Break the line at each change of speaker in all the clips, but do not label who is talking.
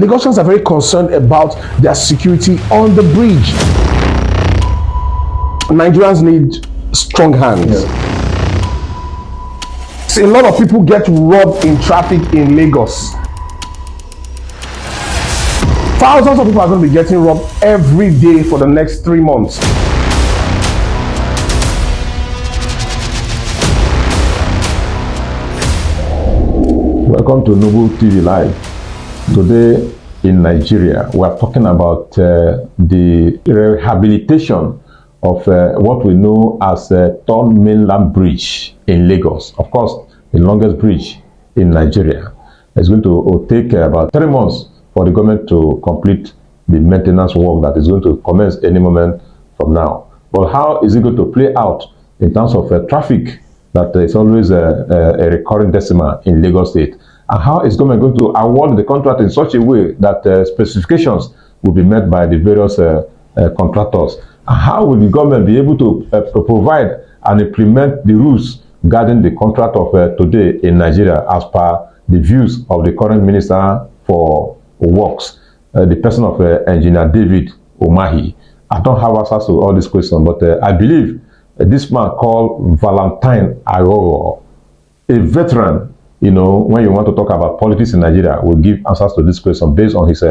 Lagosians are very concerned about their security on the bridge. Nigerians need strong hands. A lot of people get robbed in traffic in Lagos. Thousands of people are going to be getting robbed every day for the next 3 months.
Welcome to Noble TV Live. Today in Nigeria, we are talking about the rehabilitation of what we know as the third mainland bridge in Lagos. Of course, the longest bridge in Nigeria. It's going to take about 3 months for the government to complete the maintenance work that is going to commence any moment from now. But how is it going to play out in terms of traffic that is always a recurring decimal in Lagos State? And how is government going to award the contract in such a way that specifications will be met by the various contractors? And how will the government be able to provide and implement the rules guarding the contract of today in Nigeria as per the views of the current Minister for Works, the person of Engineer David Umahi? I don't have answers to all these questions, but I believe this man called Valentine Agogo, a veteran, you know, when you want to talk about politics in Nigeria, will give answers to this question based on his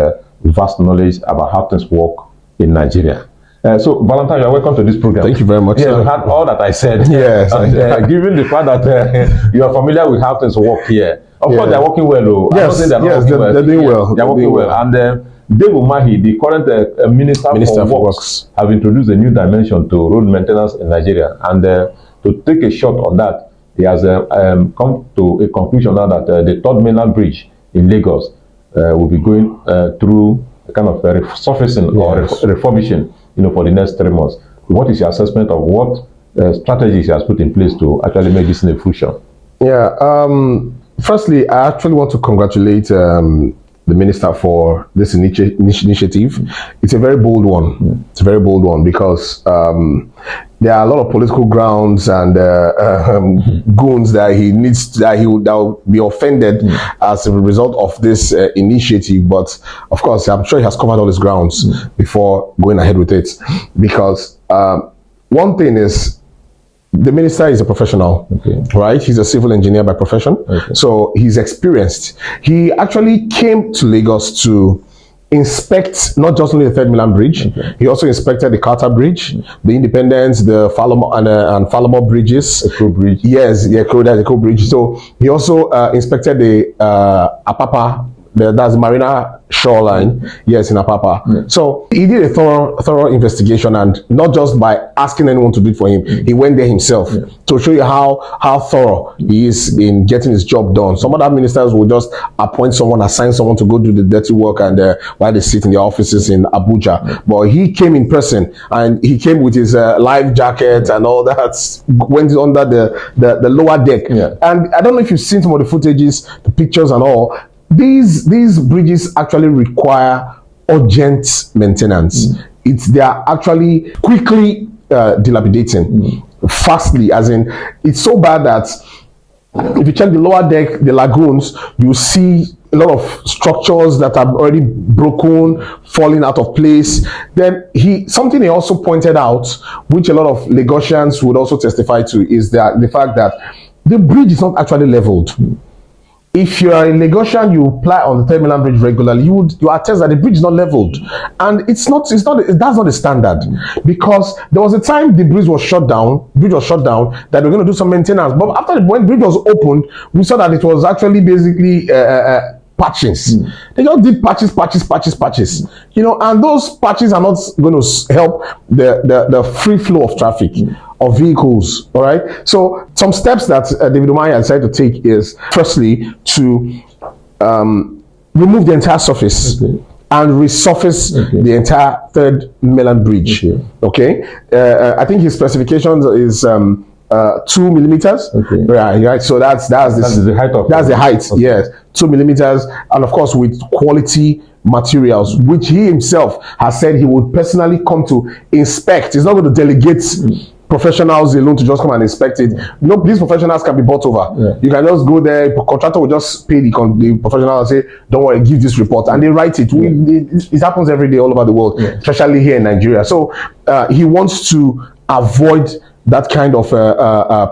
vast knowledge about how things work in Nigeria. So, Valentine, you're welcome to this program.
Thank you very much.
Yeah, you heard all that I said.
Yes.
And, given the fact that you are familiar with how things work here, of course, they're working well. Though.
Yes, they're doing well.
They're working well. And Dave Umahi, the current Minister for Works, have introduced a new dimension to road maintenance in Nigeria. And to take a shot on that, he has come to a conclusion now that the third mainland bridge in Lagos will be going through a kind of resurfacing or refurbishing, you know, for the next 3 months. What is your assessment of what strategies he has put in place to actually make this in a fruition? Yeah.
Firstly, I actually want to congratulate the minister for this initiative. It's a very bold one. It's a very bold one because there are a lot of political grounds and goons that that will be offended as a result of this initiative. But of course, I'm sure he has covered all his grounds before going ahead with it. Because one thing is, the minister is a professional, right? He's a civil engineer by profession. So he's experienced. He actually came to Lagos to inspect not just only the third mainland bridge, he also inspected the Carter Bridge, the Independence, the Falamo and Falamo bridges.
Echo Bridge.
Yes, the Echo Bridge. So he also inspected the Apapa, that's the Marina shoreline, yes, in Apapa. So he did a thorough investigation, and not just by asking anyone to do it for him, he went there himself to show you how thorough he is in getting his job done. Some other ministers will just appoint someone, assign someone to go do the dirty work, and while they sit in their offices in Abuja. But he came in person, and he came with his life jacket and all that, went under the lower deck. And I don't know if you've seen some of the footages, the pictures and all. These bridges actually require urgent maintenance. They are actually quickly dilapidating, fastly, as in it's so bad that if you check the lower deck, the lagoons, you see a lot of structures that are already broken, falling out of place. Then something he also pointed out, which a lot of Lagosians would also testify to, is that the fact that the bridge is not actually leveled. If you are a Lagosian, you apply on the third mainland bridge regularly, you attest that the bridge is not leveled, and that's not the standard. Because there was a time the bridge was shut down, that they were going to do some maintenance. But after when the bridge was opened, we saw that it was actually basically patches. They just did patches, you know, and those patches are not going to help the free flow of traffic of vehicles. All right, so some steps that David Umahi decided to take is, firstly, to remove the entire surface and resurface the entire third mainland bridge. I think his specifications is 2 millimeters. Right. So that's the height of the height. Yes, 2 millimeters, and of course with quality materials, which he himself has said he would personally come to inspect. He's not going to delegate professionals alone to just come and inspect it. No, these professionals can be bought over. You can just go there, contractor will just pay the professional and say, don't worry, give this report, and they write it. It happens every day all over the world, especially here in Nigeria. So he wants to avoid that kind of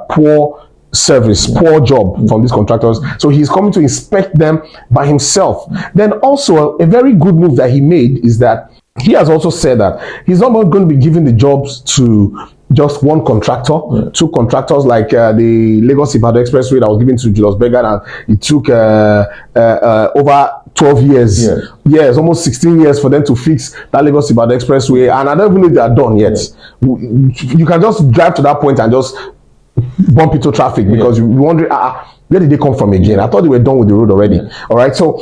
poor service, poor job from these contractors. So he's coming to inspect them by himself. Then also a very good move that he made is that he has also said that he's not going to be giving the jobs to just one contractor, two contractors, like the Lagos-Ibadan Expressway that was given to Julius Berger, and it took over 12 years. Yes, almost 16 years for them to fix that Lagos-Ibadan Expressway, and I don't even know if they are done yet. You can just drive to that point and just bump into traffic because you're wondering, where did they come from again? I thought they were done with the road already. All right, so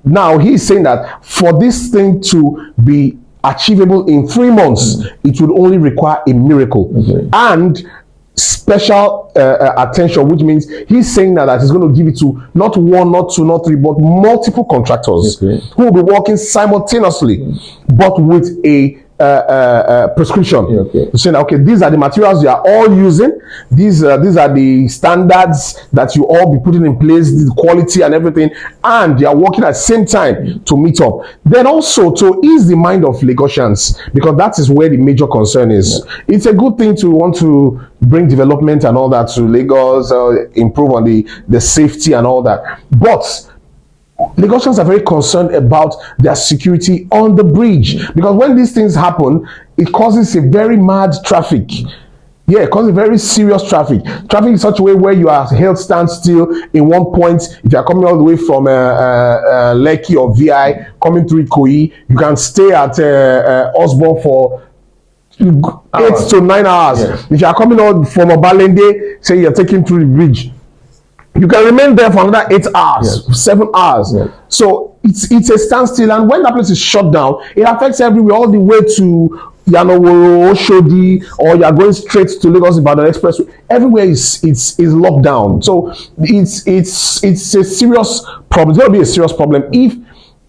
now he's saying that for this thing to be achievable in 3 months, it would only require a miracle and special attention, which means he's saying that he's going to give it to not one, not two, not three, but multiple contractors who will be working simultaneously, but with a prescription, saying, okay, these are the materials you are all using, these are the standards that you all be putting in place, the quality and everything, and they are working at the same time to meet up. Then also to ease the mind of Lagosians, because that is where the major concern is. It's a good thing to want to bring development and all that to Lagos, improve on the safety and all that, but Lagosians are very concerned about their security on the bridge, because when these things happen, it causes a very mad traffic. Yeah, it causes very serious traffic in such a way where you are held standstill in one point. If you are coming all the way from Lekki or VI, coming through Ikoyi, you can stay at Osborne for 8 to 9 hours. If you are coming out from Obalende, say you're taking through the bridge, you can remain there for another 8 hours, 7 hours. So it's a standstill, and when that place is shut down, it affects everywhere, all the way to Yanoworo, Oshodi, or you are going straight to Lagos-Ibadan Expressway. Everywhere is locked down. So it's a serious problem. It's going to be a serious problem if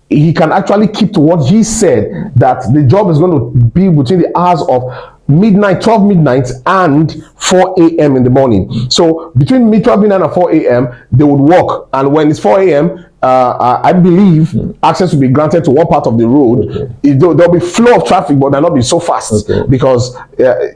he can actually keep to what he said, that the job is going to be between the hours of 12 midnight and 4 a.m. in the morning. So between 12 midnight and 4 a.m. they would work, and when it's 4 a.m. I believe access will be granted to one part of the road. There'll be flow of traffic, but they'll not be so fast, because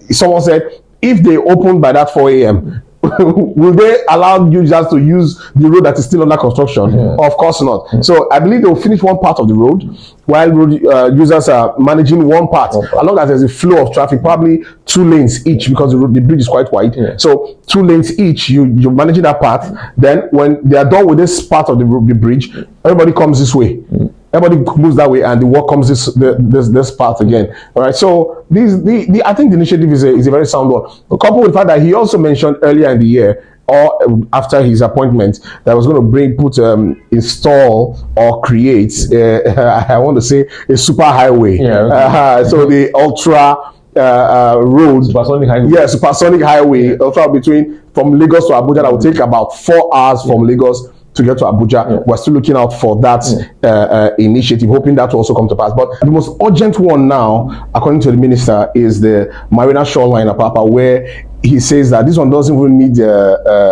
someone said if they open by that 4 a.m. will they allow users to use the road that is still under construction? Of course not. So I believe they will finish one part of the road while road users are managing one part, as long as there's a flow of traffic, probably 2 lanes each, because the bridge is quite wide. So 2 lanes each, you're managing that part. Then when they are done with this part of the bridge, everybody comes this way. Everybody moves that way, and the work comes this path again. All right. So I think the initiative is a very sound one. Coupled with the fact that he also mentioned earlier in the year, or after his appointment, that was going to install or create, I want to say, a super highway. So the ultra road, supersonic highway. Supersonic highway, ultra from Lagos to Abuja, that will take about 4 hours from Lagos to get to Abuja. We're still looking out for that initiative, hoping that will also come to pass. But the most urgent one now, according to the minister, is the Marina Shoreline Apapa, where he says that this one doesn't even need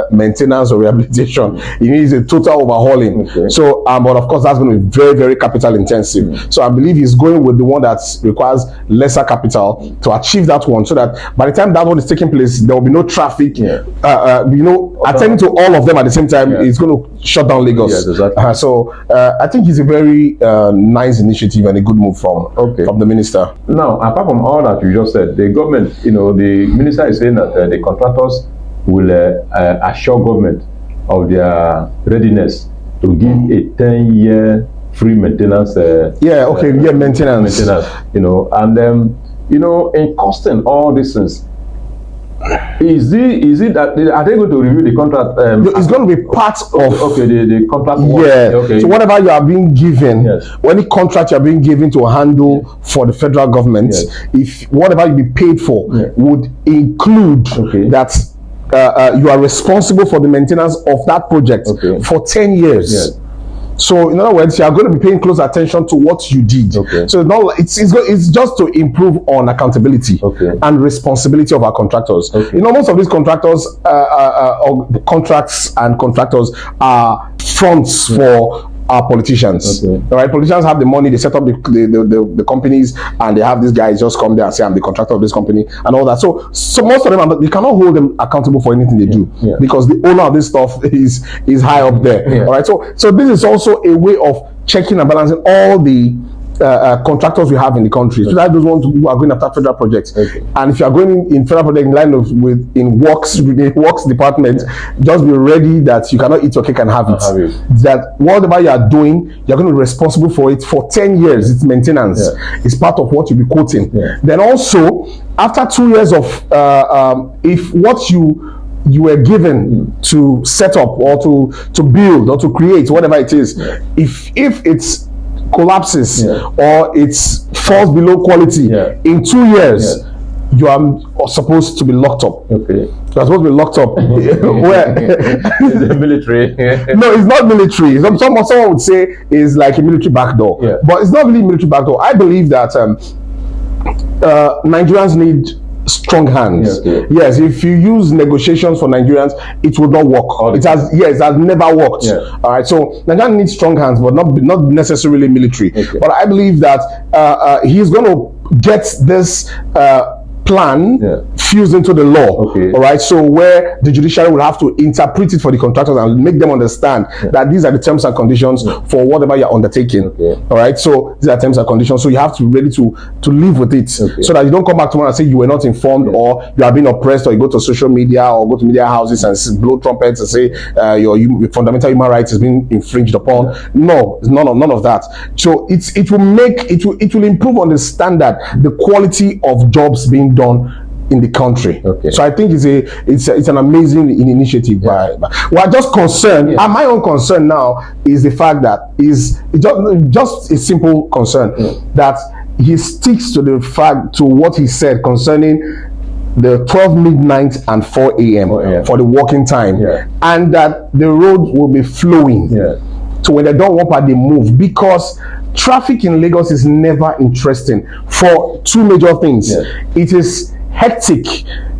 maintenance or rehabilitation. It needs a total overhauling. So, but of course, that's going to be very, very capital intensive. So I believe he's going with the one that requires lesser capital to achieve that one, so that by the time that one is taking place, there will be no traffic. Attending to all of them at the same time is going to shut down Lagos. So I think it's a very nice initiative and a good move from the minister.
Now, apart from all that you just said, the government, the minister is saying that the contractors will assure government of their readiness to give a 10-year free maintenance. Maintenance. And in costing all these things, is it that are they going to review the contract?
It's going to be part of
the contract.
So whatever you are being given, any contract you are being given to handle for the federal government, if whatever you be paid for would include that you are responsible for the maintenance of that project for 10 years. So in other words, you are going to be paying close attention to what you did.
Okay.
So it's just to improve on accountability and responsibility of our contractors.
Okay.
You know, most of these contractors, or contracts and contractors are fronts for our politicians.
Okay.
All right, politicians have the money, they set up the companies, and they have these guys just come there and say, I'm the contractor of this company and all that. So most of them, you cannot hold them accountable for anything they do, because the owner of this stuff is high up there. All right, so this is also a way of checking and balancing all the contractors we have in the country, so that those ones who are going after federal projects. And if you are going in federal project in line of in works department, just be ready that you cannot eat your cake and have it. That whatever you are doing, you're going to be responsible for it for 10 years. It's maintenance. It's part of what you'll be quoting. Then also, after 2 years of if what you were given to set up or to build or to create, whatever it is, if it's collapses or it falls below quality in 2 years, you are supposed to be locked up. You are supposed to be locked up. Where
is it military?
No, it's not military. Someone would say it's like a military backdoor, but it's not really military backdoor. I believe that Nigerians need strong hands. Yes, if you use negotiations for Nigerians, it will not work. It has never worked. All right, so Nigeria needs strong hands, but not necessarily military. But I believe that he's going to get this plan fused into the law. All right, so where the judiciary will have to interpret it for the contractors and make them understand that these are the terms and conditions for whatever you're undertaking. All right, so these are terms and conditions, so you have to be ready to live with it, so that you don't come back tomorrow and say you were not informed, or you are being oppressed, or you go to social media or go to media houses and blow trumpets and say your fundamental human rights is being infringed upon. No, it's none of that. So it will improve on the standard, the quality of jobs being done in the country. So I think it's an amazing initiative by we're just concerned, and my own concern now is the fact that is just a simple concern that he sticks to what he said concerning the 12 midnight and 4 a.m. for the working time, and that the roads will be flowing. So when they don't work, they move, because traffic in Lagos is never interesting for two major things. It is hectic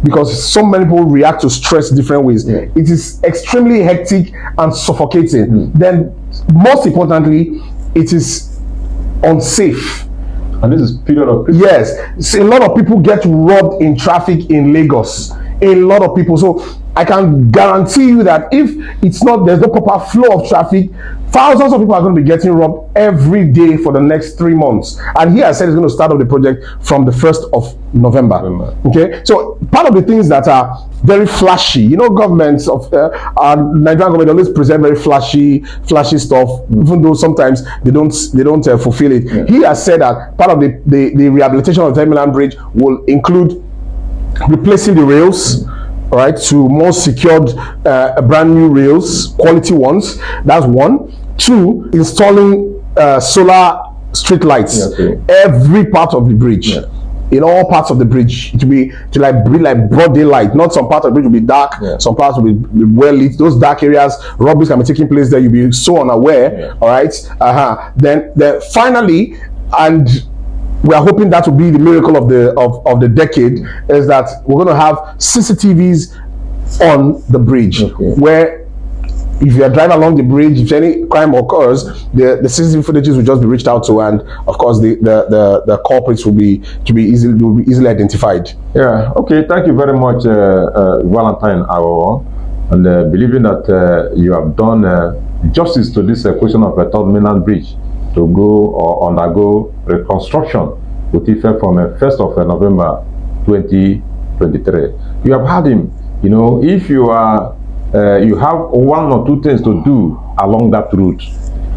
because so many people react to stress different ways. It is extremely hectic and suffocating. Then most importantly, it is unsafe.
And this is period of Christmas.
Yes, a lot of people get robbed in traffic in Lagos. A lot of people. So I can guarantee you that if there's no proper flow of traffic, thousands of people are going to be getting robbed every day for the next 3 months. And he has said he's going to start off the project from the 1st of November. Okay, so part of the things that are very flashy, governments of our Nigerian government always present very flashy stuff, even though sometimes they don't fulfill it. He has said that part of the rehabilitation of the Mainland Bridge will include replacing the rails, all right, to more secured brand new rails, quality ones. That's one. Two, installing solar street lights every part of the bridge. In all parts of the bridge, it will be like broad daylight. Not some part of the bridge will be dark, some parts will be well lit. Those dark areas, robberies can be taking place there. You'll be so unaware. All right. Then finally, and we are hoping that will be the miracle of the decade, is that we're going to have CCTVs on the bridge, where if you are driving along the bridge, if any crime occurs, the CCTV footages will just be reached out to, and of course the culprits will be easily identified.
Okay, thank you very much, Valentine Awo, and believing that you have done justice to this question of a third mainland bridge to go or undergo reconstruction with effect from 1st of November 2023. You have had him. If you are you have one or two things to do along that route,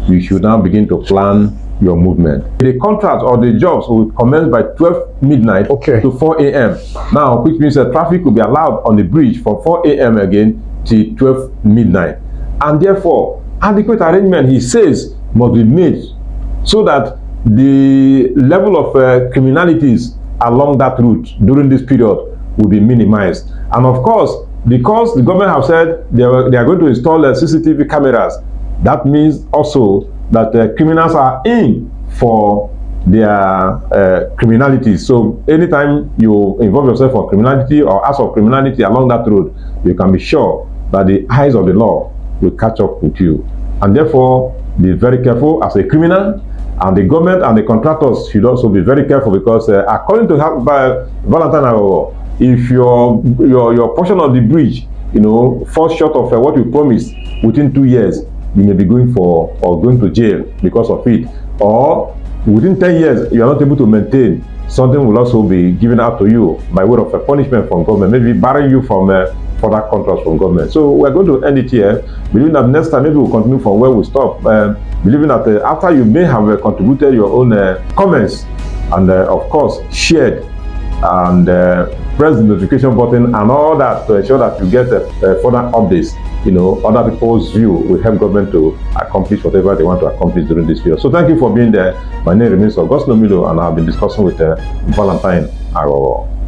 you should now begin to plan your movement. The contract or the jobs will commence by 12 midnight to 4 a.m. now, which means that traffic will be allowed on the bridge from 4 a.m. again till 12 midnight. And therefore, adequate arrangement, he says, must be made so that the level of criminalities along that route during this period will be minimized. And of course, because the government have said they are going to install CCTV cameras That means also that criminals are in for their criminality. So anytime you involve yourself in criminality or acts of criminality along that road, you can be sure that the eyes of the law will catch up with you. And therefore, be very careful as a criminal, and the government and the contractors should also be very careful, because according to Valentine, if your portion of the bridge, falls short of what you promised within 2 years, you may be going to jail because of it. Or within 10 years, you are not able to maintain, something will also be given out to you by way of a punishment from government, maybe barring you from further contracts from government. So we're going to end it here, believing that next time maybe we'll continue from where we stop, believing that after you may have contributed your own comments, and of course shared, and press the notification button and all that to ensure that you get further updates. Other people's view will help government to accomplish whatever they want to accomplish during this period. So thank you for being there. My name remains August Nomilo, and I've been discussing with Valentine Agogo.